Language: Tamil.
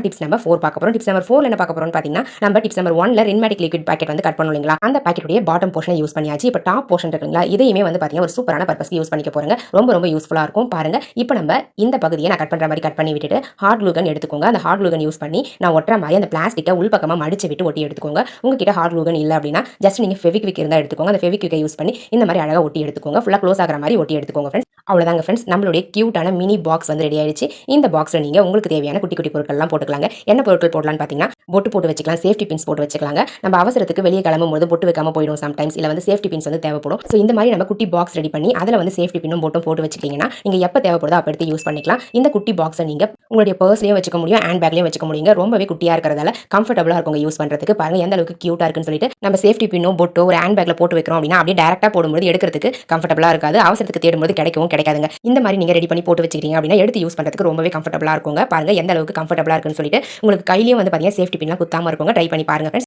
டிப்ஸ் நம்பர் 4 பார்க்க போறோம். டிப்ஸ் நம்பர் 4 என்ன பார்க்க போறோம்னு பார்த்தீங்கன்னா, நம்ம டிப்ஸ் நம்பர் 1ல ரின்மேட்டிக் லிக்விட் பாக்கெட் வந்து கட் பண்ணோம் இல்லைங்களா? அந்த பாக்கெட்டுடைய பாட்டம் போர்ஷனை யூஸ் பண்ணியாச்சு. இப்போ டாப் போர்ஷன் இருக்குங்களா? இதையுமே வந்து பார்த்தீங்கன்னா, ஒரு சூப்பரான பர்பஸ்க்கு யூஸ் பண்ணிக்க போறேங்க. ரொம்ப யூஸ்ஃபுல்லா இருக்கும். பாருங்க. இப்போ நம்ம இந்த பகுதியை நான் கட் பண்ற மாதிரி கட் பண்ணி விட்டுட்டு ஹார்ட் க்ளூ கன் எடுத்துக்கோங்க. அந்த ஹார்ட் க்ளூ கன் யூஸ் பண்ணி நான் ஒட்டுற மாதிரி அந்த பிளாஸ்டிக்கை உள்பக்கமா மடிச்சு விட்டு ஒட்டி எடுத்துக்கோங்க. உங்ககிட்ட ஹார்ட் க்ளூ கன் இல்ல அப்படின்னா ஜஸ்ட் நீங்க ஃபெவிக்விக் இருந்தா எடுத்துக்கோங்க. அந்த ஃபெவிக்விக்கை யூஸ் பண்ணி இந்த மாதிரி அழகா ஒட்டி எடுத்துக்கோங்க. ஃபுல்லா க்ளோஸ் ஆகிற மாதிரி ஒட்டி எடுத்துக்கோங்க ஃப்ரெண்ட்ஸ். அவ்வளோதாங்க ஃப்ரெண்ட்ஸ். நம்மளுடைய கியூட்டான மினி பாக்ஸ் வந்து ரெடி ஆயிடுச்சு. இந்த பாக்ஸ்ல நீங்க உங்களுக்கு தேவையான குட்டி குட்டி பொருட்கள்லாம் போட்டுக்கலாங்க. என்ன பொருட்கள் போடலாம்னு பார்த்தீங்கன்னா, பொட்டு போட்டு வச்சுக்கலாம், சேஃப்டி பின்ஸ் போட்டு வச்சுக்கலாங்க. நம்ம அவசரத்துக்கு வெளியே கிளம்பும்போது பொட்டு வைக்காம போயிடும் சம்டைம்ஸ். இல்ல வந்து சேஃப்டி பின்ஸ் வந்து தேவைப்படும். ஸோ இந்த மாதிரி நம்ம குட்டி பாக்ஸ் ரெடி பண்ணி அதில் வந்து சேஃப்டி பின்னும் போட்டும் போட்டு வச்சுக்கிட்டீங்கன்னா நீங்க எப்போ தேவைப்படுதோ அப்போ எடுத்து யூஸ் பண்ணிக்கலாம். இந்த குட்டி பாக்ஸை நீங்க உங்களுடைய பர்ஸ்லயும் வச்சுக்க முடியும், ஹேண்ட் பேக்லயும் வச்சுக்க முடியுங்க. ரொம்பவே குட்டியா இருக்கிறதால கம்ஃபர்டபுளா இருக்கும் யூஸ் பண்றதுக்கு. பாருங்க எந்த அளவுக்கு கியூட்டா இருக்குன்னு சொல்லிட்டு. நம்ம சேஃப்டி பின்னும் பொட்டோ ஒரு ஹேண்ட் பேக்ல போட்டு வைக்கிறோம் அப்படின்னா அப்படியே டேரக்டா போடும்போது எடுக்கிறதுக்கு கம்ஃபர்டபுளா இருக்காது. அவசரத்துக்கு தேடும்போது கிடைக்காதுங்க. இந்த மாதிரி நீங்க ரெடி பண்ணி போட்டு வச்சுக்கிட்டீங்க அப்படின்னா எடுத்து யூஸ் பண்றதுக்கு ரொம்பவே கம்ஃபர்டபுளா இருக்குங்க. பாருங்க எந்த அளவுக்கு கம்ஃபர்டபுளா இருக்குன்னு சொல்லிட்டு. உங்களுக்கு கையிலயும் வந்து பாத்தீங்கன்னா சேஃப்டி பின்லாம் குத்தாம இருக்குங்க. ட்ரை பண்ணி பாருங்க ஃப்ரெண்ட்ஸ்.